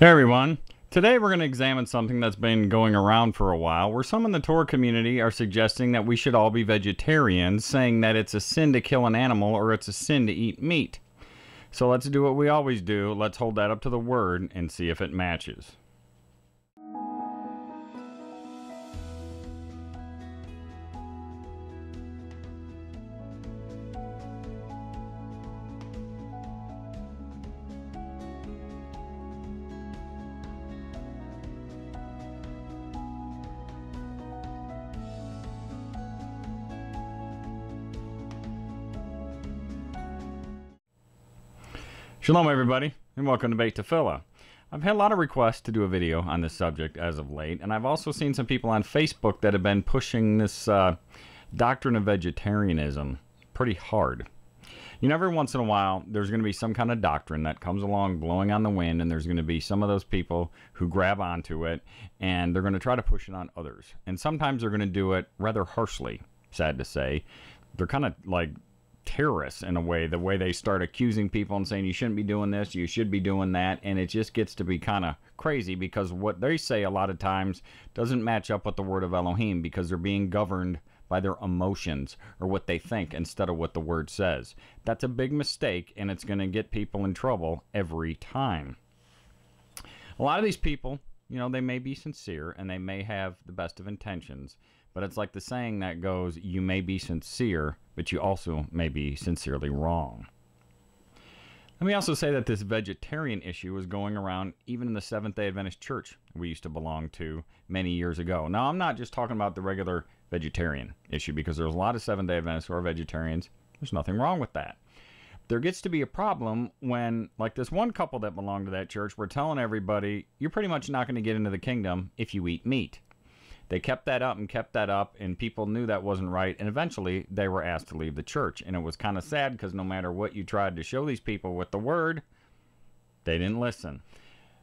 Hey everyone, today we're going to examine something that's been going around for a while, where some in the Torah community are suggesting that we should all be vegetarians, saying that it's a sin to kill an animal or it's a sin to eat meat. So let's do what we always do, let's hold that up to the Word and see if it matches. Shalom everybody, and welcome to Beit Tefillah. I've had a lot of requests to do a video on this subject as of late, and I've also seen some people on Facebook that have been pushing this doctrine of vegetarianism pretty hard. You know, every once in a while, there's going to be some kind of doctrine that comes along blowing on the wind, and there's going to be some of those people who grab onto it, and they're going to try to push it on others. And sometimes they're going to do it rather harshly, sad to say. They're kind of like terrorists in a way, the way they start accusing people and saying you shouldn't be doing this, you should be doing that, and it just gets to be kind of crazy because what they say a lot of times doesn't match up with the word of Elohim because they're being governed by their emotions or what they think instead of what the word says. That's a big mistake, and it's going to get people in trouble every time. A lot of these people, you know, they may be sincere and they may have the best of intentions, but it's like the saying that goes, you may be sincere, but you also may be sincerely wrong. Let me also say that this vegetarian issue was going around even in the Seventh-day Adventist Church we used to belong to many years ago. Now, I'm not just talking about the regular vegetarian issue because there's a lot of Seventh-day Adventists who are vegetarians. There's nothing wrong with that. There gets to be a problem when, like this one couple that belonged to that church, were telling everybody, you're pretty much not going to get into the kingdom if you eat meat. They kept that up, and people knew that wasn't right, and eventually they were asked to leave the church. And it was kind of sad because no matter what you tried to show these people with the word, they didn't listen.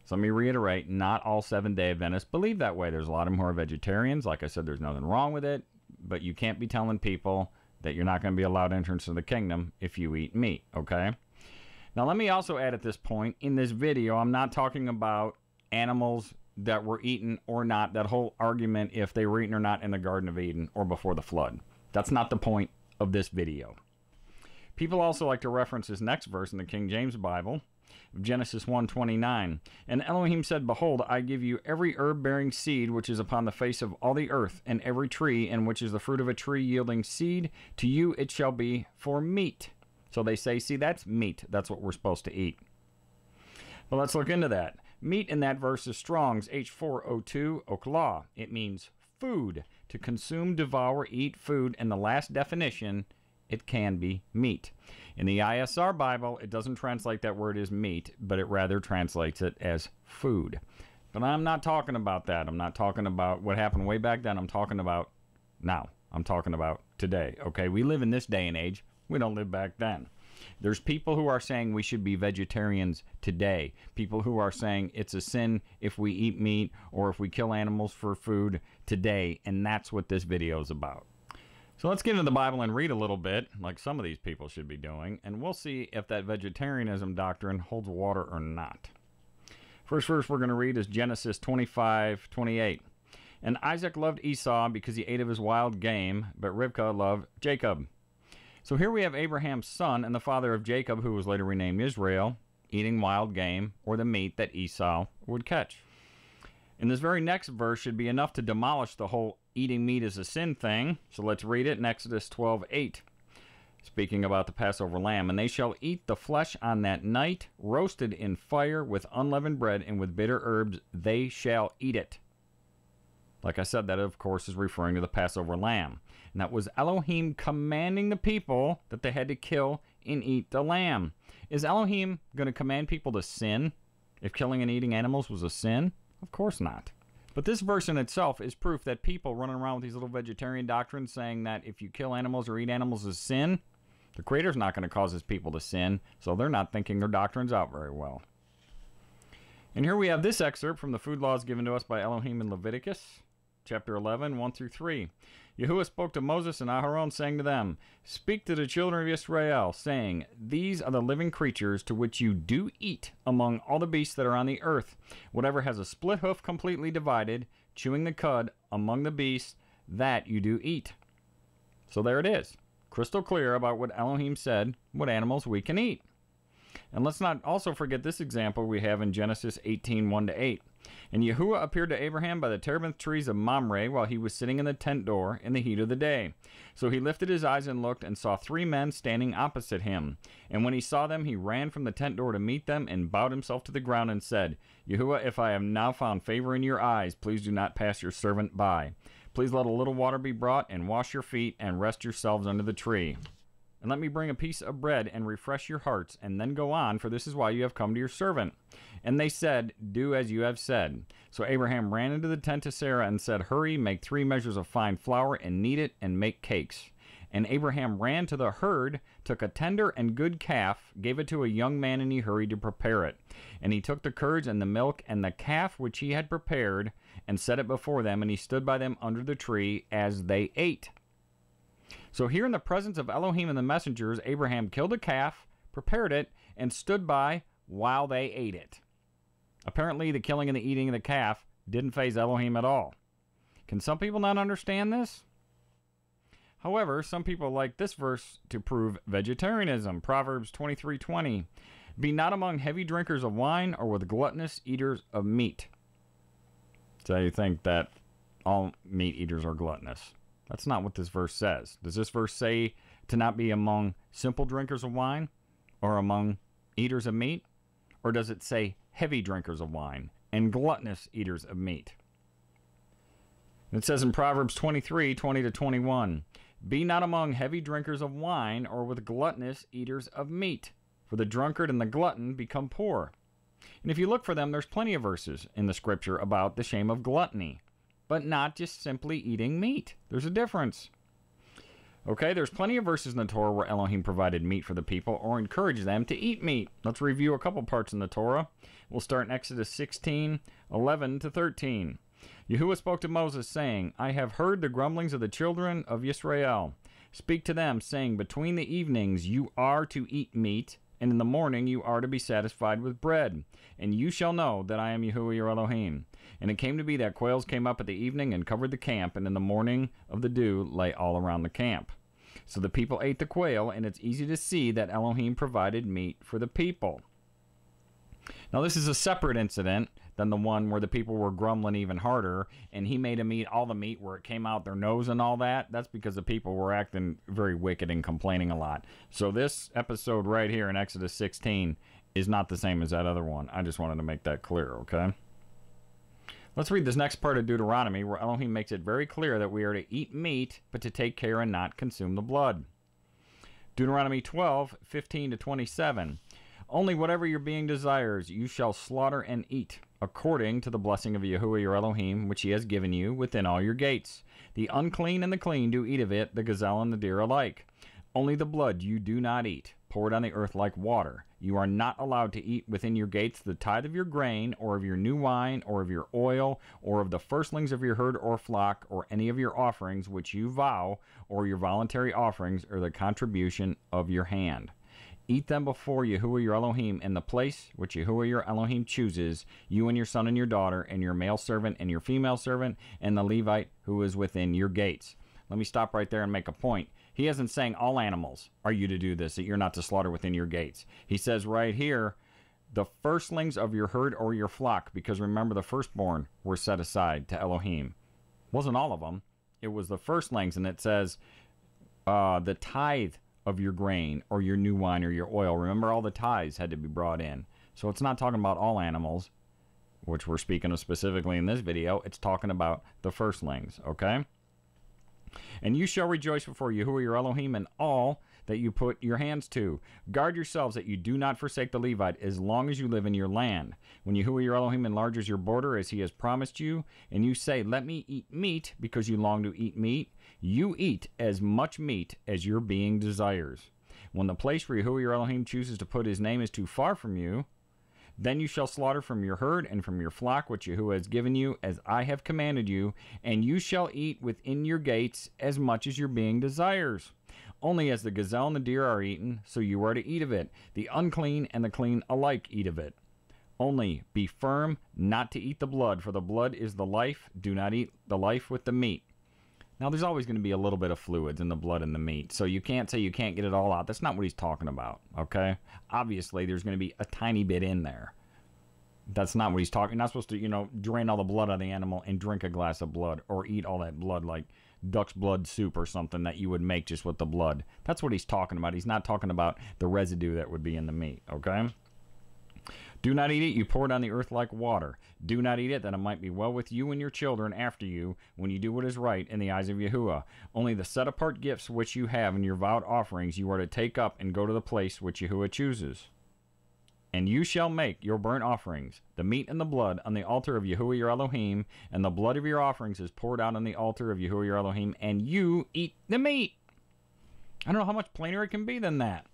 So let me reiterate, not all Seventh-day Adventists believe that way. There's a lot of them who are vegetarians. Like I said, there's nothing wrong with it, but you can't be telling people that you're not going to be allowed entrance to the kingdom if you eat meat, okay? Now let me also add at this point, in this video, I'm not talking about animals that were eaten or not, that whole argument if they were eaten or not in the Garden of Eden or before the flood. That's not the point of this video. People also like to reference this next verse in the King James Bible, Genesis 1:29. And Elohim said, behold, I give you every herb-bearing seed which is upon the face of all the earth, and every tree, and which is the fruit of a tree yielding seed, to you it shall be for meat. So they say, see, that's meat. That's what we're supposed to eat. Well, let's look into that. Meat in that verse is Strong's H402 Oklah. It means food, to consume, devour, eat food, and the last definition, it can be meat. In the ISR Bible, it doesn't translate that word as meat, but it rather translates it as food. But I'm not talking about that. I'm not talking about what happened way back then. I'm talking about now. I'm talking about today. Okay, we live in this day and age. We don't live back then. There's people who are saying we should be vegetarians today. People who are saying it's a sin if we eat meat or if we kill animals for food today, and that's what this video is about. So let's get into the Bible and read a little bit, like some of these people should be doing, and we'll see if that vegetarianism doctrine holds water or not. First verse we're going to read is Genesis 25:28. And Isaac loved Esau because he ate of his wild game, but Rivkah loved Jacob. So here we have Abraham's son and the father of Jacob, who was later renamed Israel, eating wild game or the meat that Esau would catch. And this very next verse should be enough to demolish the whole eating meat is a sin thing. So let's read it in Exodus 12:8. Speaking about the Passover lamb. And they shall eat the flesh on that night, roasted in fire with unleavened bread and with bitter herbs, they shall eat it. Like I said, that of course is referring to the Passover lamb. And that was Elohim commanding the people that they had to kill and eat the lamb. Is Elohim going to command people to sin if killing and eating animals was a sin? Of course not. But this verse in itself is proof that people running around with these little vegetarian doctrines saying that if you kill animals or eat animals is sin, the Creator's not going to cause his people to sin, so they're not thinking their doctrines out very well. And here we have this excerpt from the food laws given to us by Elohim in Leviticus, chapter 11, 1 through 3. Yahuwah spoke to Moses and Aharon, saying to them, Speak to the children of Israel, saying, These are the living creatures to which you do eat among all the beasts that are on the earth. Whatever has a split hoof completely divided, chewing the cud among the beasts, that you do eat. So there it is. Crystal clear about what Elohim said, what animals we can eat. And let's not also forget this example we have in Genesis 18, 1-8. And Yahuwah appeared to Abraham by the terebinth trees of Mamre while he was sitting in the tent door in the heat of the day. So he lifted his eyes and looked and saw 3 men standing opposite him. And when he saw them, he ran from the tent door to meet them and bowed himself to the ground and said, Yahuwah, if I have now found favor in your eyes, please do not pass your servant by. Please let a little water be brought and wash your feet and rest yourselves under the tree. And let me bring a piece of bread and refresh your hearts, and then go on, for this is why you have come to your servant. And they said, Do as you have said. So Abraham ran into the tent to Sarah and said, Hurry, make 3 measures of fine flour, and knead it, and make cakes. And Abraham ran to the herd, took a tender and good calf, gave it to a young man, and he hurried to prepare it. And he took the curds and the milk and the calf which he had prepared, and set it before them, and he stood by them under the tree as they ate. So here in the presence of Elohim and the messengers, Abraham killed a calf, prepared it, and stood by while they ate it. Apparently, the killing and the eating of the calf didn't faze Elohim at all. Can some people not understand this? However, some people like this verse to prove vegetarianism. Proverbs 23:20. Be not among heavy drinkers of wine or with gluttonous eaters of meat. So you think that all meat eaters are gluttonous. That's not what this verse says. Does this verse say to not be among simple drinkers of wine or among eaters of meat? Or does it say heavy drinkers of wine and gluttonous eaters of meat? It says in Proverbs 23:20-21, Be not among heavy drinkers of wine or with gluttonous eaters of meat, for the drunkard and the glutton become poor. And if you look for them, there's plenty of verses in the scripture about the shame of gluttony. But not just simply eating meat. There's a difference. Okay, there's plenty of verses in the Torah where Elohim provided meat for the people or encouraged them to eat meat. Let's review a couple parts in the Torah. We'll start in Exodus 16:11-13. Yahuwah spoke to Moses, saying, I have heard the grumblings of the children of Israel. Speak to them, saying, Between the evenings you are to eat meat, and in the morning you are to be satisfied with bread. And you shall know that I am Yahuwah your Elohim. And it came to be that quails came up at the evening and covered the camp, and in the morning of the dew lay all around the camp. So the people ate the quail, and it's easy to see that Elohim provided meat for the people. Now this is a separate incident than the one where the people were grumbling even harder, and he made them eat all the meat where it came out their nose and all that. That's because the people were acting very wicked and complaining a lot. So this episode right here in Exodus 16 is not the same as that other one. I just wanted to make that clear, okay? Let's read this next part of Deuteronomy where Elohim makes it very clear that we are to eat meat, but to take care and not consume the blood. Deuteronomy 12:15-27. Only whatever your being desires you shall slaughter and eat, according to the blessing of Yahuwah your Elohim, which he has given you within all your gates. The unclean and the clean do eat of it, the gazelle and the deer alike. Only the blood you do not eat. Pour it on the earth like water. You are not allowed to eat within your gates the tithe of your grain, or of your new wine, or of your oil, or of the firstlings of your herd or flock, or any of your offerings which you vow, or your voluntary offerings, or the contribution of your hand. Eat them before Yahuwah your Elohim in the place which Yahuwah your Elohim chooses, you and your son and your daughter, and your male servant and your female servant, and the Levite who is within your gates. Let me stop right there and make a point. He isn't saying all animals are you to do this, that you're not to slaughter within your gates. He says right here, the firstlings of your herd or your flock, because remember the firstborn were set aside to Elohim. Wasn't all of them. It was the firstlings, and it says the tithe of your grain or your new wine or your oil. Remember, all the tithes had to be brought in. So it's not talking about all animals, which we're speaking of specifically in this video. It's talking about the firstlings, okay? And you shall rejoice before Yahuwah your Elohim in all that you put your hands to. Guard yourselves that you do not forsake the Levite as long as you live in your land. When Yahuwah your Elohim enlarges your border as he has promised you, and you say, let me eat meat because you long to eat meat, you eat as much meat as your being desires. When the place where Yahuwah your Elohim chooses to put his name is too far from you, Then you shall slaughter from your herd and from your flock which Yahuwah has given you, as I have commanded you, and you shall eat within your gates as much as your being desires. Only as the gazelle and the deer are eaten, so you are to eat of it. The unclean and the clean alike eat of it. Only be firm not to eat the blood, for the blood is the life. Do not eat the life with the meat. Now, there's always going to be a little bit of fluids in the blood and the meat, so you can't say you can't get it all out. That's not what he's talking about, okay? Obviously, there's going to be a tiny bit in there. That's not what he's talking. You're not supposed to, drain all the blood out of the animal and drink a glass of blood or eat all that blood like duck's blood soup or something that you would make just with the blood. That's what he's talking about. He's not talking about the residue that would be in the meat, okay? Do not eat it, you pour it on the earth like water. Do not eat it, that it might be well with you and your children after you, when you do what is right in the eyes of Yahuwah. Only the set-apart gifts which you have in your vowed offerings you are to take up and go to the place which Yahuwah chooses. And you shall make your burnt offerings, the meat and the blood, on the altar of Yahuwah your Elohim, and the blood of your offerings is poured out on the altar of Yahuwah your Elohim, and you eat the meat. I don't know how much plainer it can be than that.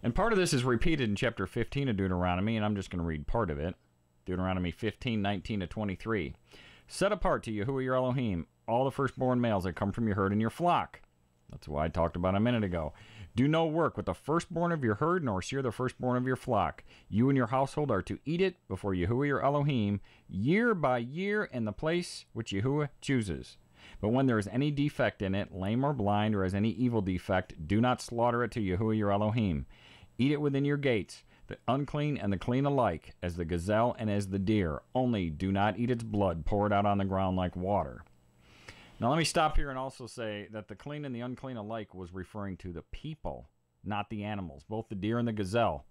And part of this is repeated in chapter 15 of Deuteronomy, and I'm just going to read part of it. Deuteronomy 15:19-23. Set apart to Yahuwah your Elohim all the firstborn males that come from your herd and your flock. That's what I talked about a minute ago. Do no work with the firstborn of your herd, nor shear the firstborn of your flock. You and your household are to eat it before Yahuwah your Elohim, year by year in the place which Yahuwah chooses. But when there is any defect in it, lame or blind, or has any evil defect, do not slaughter it to Yahuwah your Elohim. Eat it within your gates, the unclean and the clean alike, as the gazelle and as the deer. Only do not eat its blood, pour it out on the ground like water. Now let me stop here and also say that the clean and the unclean alike was referring to the people, not the animals. Both the deer and the gazelle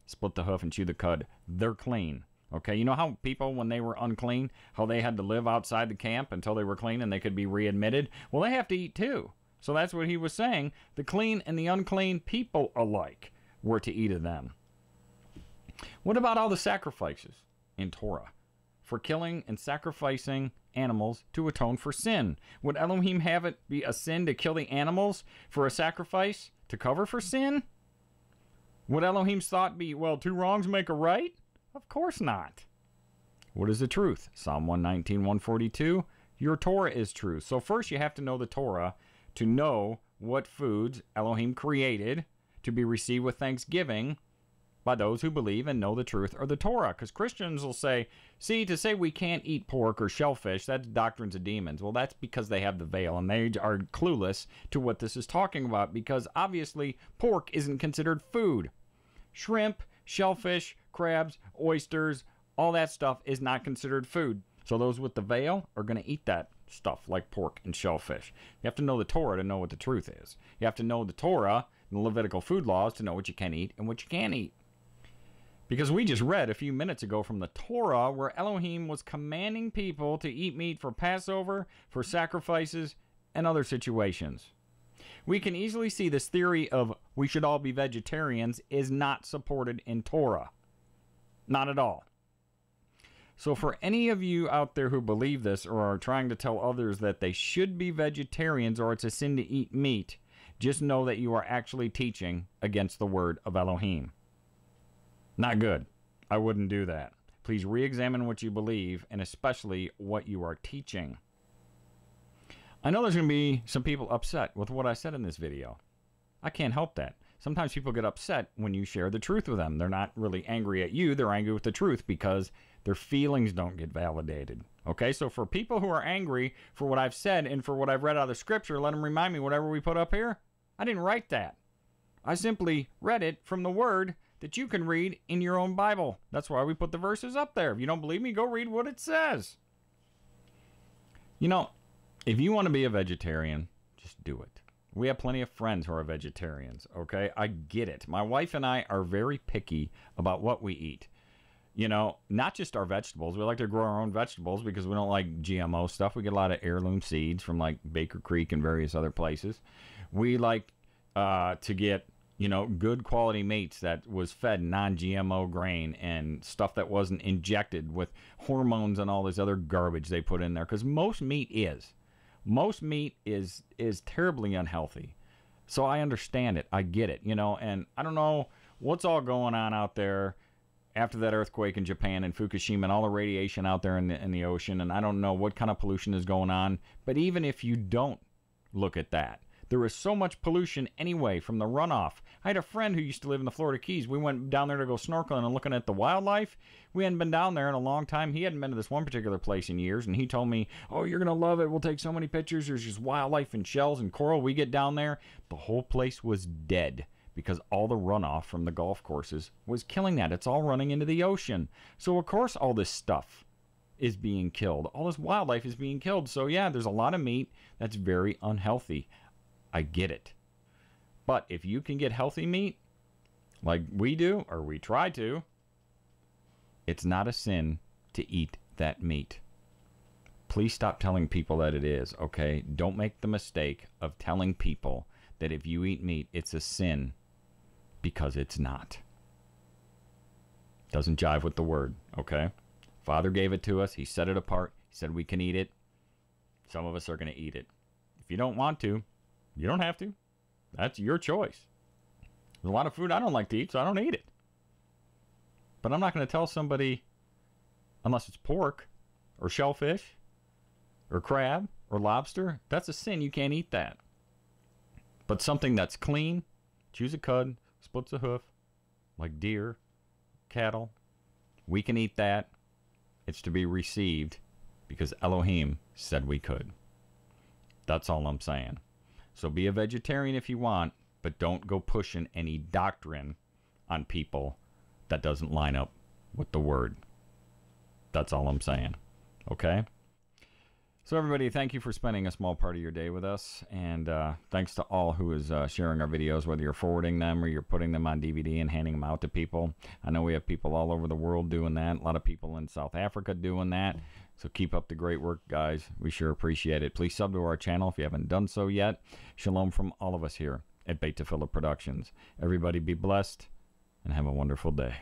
split the hoof and chew the cud. They're clean. Okay, you know how people, when they were unclean, how they had to live outside the camp until they were clean and they could be readmitted? Well, they have to eat too. So that's what he was saying. The clean and the unclean people alike were to eat of them. What about all the sacrifices in Torah for killing and sacrificing animals to atone for sin? Would Elohim have it be a sin to kill the animals for a sacrifice to cover for sin? Would Elohim's thought be, well, two wrongs make a right? Of course not. What is the truth? Psalm 119, 142. Your Torah is true. So first you have to know the Torah to know what foods Elohim created to be received with thanksgiving by those who believe and know the truth or the Torah. Because Christians will say, see, to say we can't eat pork or shellfish, that's doctrines of demons. Well, that's because they have the veil and they are clueless to what this is talking about, because obviously pork isn't considered food. Shrimp, shellfish, crabs, oysters, all that stuff is not considered food. So those with the veil are going to eat that stuff like pork and shellfish. You have to know the Torah to know what the truth is. You have to know the Torah and the Levitical food laws to know what you can eat and what you can't eat. Because we just read a few minutes ago from the Torah where Elohim was commanding people to eat meat for Passover, for sacrifices, and other situations. We can easily see this theory of we should all be vegetarians is not supported in Torah. Not at all. So for any of you out there who believe this or are trying to tell others that they should be vegetarians or it's a sin to eat meat, just know that you are actually teaching against the word of Elohim. Not good. I wouldn't do that. Please re-examine what you believe and especially what you are teaching. I know there's going to be some people upset with what I said in this video. I can't help that. Sometimes people get upset when you share the truth with them. They're not really angry at you. They're angry with the truth because their feelings don't get validated. Okay, so for people who are angry for what I've said and for what I've read out of the scripture, let them remind me whatever we put up here. I didn't write that. I simply read it from the word that you can read in your own Bible. That's why we put the verses up there. If you don't believe me, go read what it says. You know, if you want to be a vegetarian, just do it. We have plenty of friends who are vegetarians, okay? I get it. My wife and I are very picky about what we eat. You know, not just our vegetables. We like to grow our own vegetables because we don't like GMO stuff. We get a lot of heirloom seeds from like Baker Creek and various other places. We like to get, you know, good quality meats that was fed non-GMO grain and stuff that wasn't injected with hormones and all this other garbage they put in there. Because most meat is. Most meat is terribly unhealthy. So I understand it. I get it, you know, and I don't know what's all going on out there after that earthquake in Japan and Fukushima and all the radiation out there in the ocean, and I don't know what kind of pollution is going on, but even if you don't look at that, there is so much pollution anyway from the runoff. I had a friend who used to live in the Florida Keys. We went down there to go snorkeling and looking at the wildlife. We hadn't been down there in a long time. He hadn't been to this one particular place in years, and he told me, oh, you're going to love it. We'll take so many pictures. There's just wildlife and shells and coral. We get down there. The whole place was dead because all the runoff from the golf courses was killing that. It's all running into the ocean. So, of course, all this stuff is being killed. All this wildlife is being killed. So, yeah, there's a lot of meat that's very unhealthy. I get it. But if you can get healthy meat, like we do, or we try to, it's not a sin to eat that meat. Please stop telling people that it is, okay? Don't make the mistake of telling people that if you eat meat, it's a sin, because it's not. Doesn't jive with the word, okay? Father gave it to us. He set it apart. He said we can eat it. Some of us are going to eat it. If you don't want to, you don't have to. That's your choice. There's a lot of food I don't like to eat, so I don't eat it. But I'm not going to tell somebody, unless it's pork or shellfish or crab or lobster, that's a sin. You can't eat that. But something that's clean, chews a cud, splits a hoof, like deer, cattle, we can eat that. It's to be received because Elohim said we could. That's all I'm saying. So be a vegetarian if you want, but don't go pushing any doctrine on people that doesn't line up with the word. That's all I'm saying. Okay? So everybody, thank you for spending a small part of your day with us. And thanks to all who is sharing our videos, whether you're forwarding them or you're putting them on DVD and handing them out to people. I know we have people all over the world doing that. A lot of people in South Africa doing that. So keep up the great work, guys. We sure appreciate it. Please sub to our channel if you haven't done so yet. Shalom from all of us here at Beit Tefillah Productions. Everybody be blessed and have a wonderful day.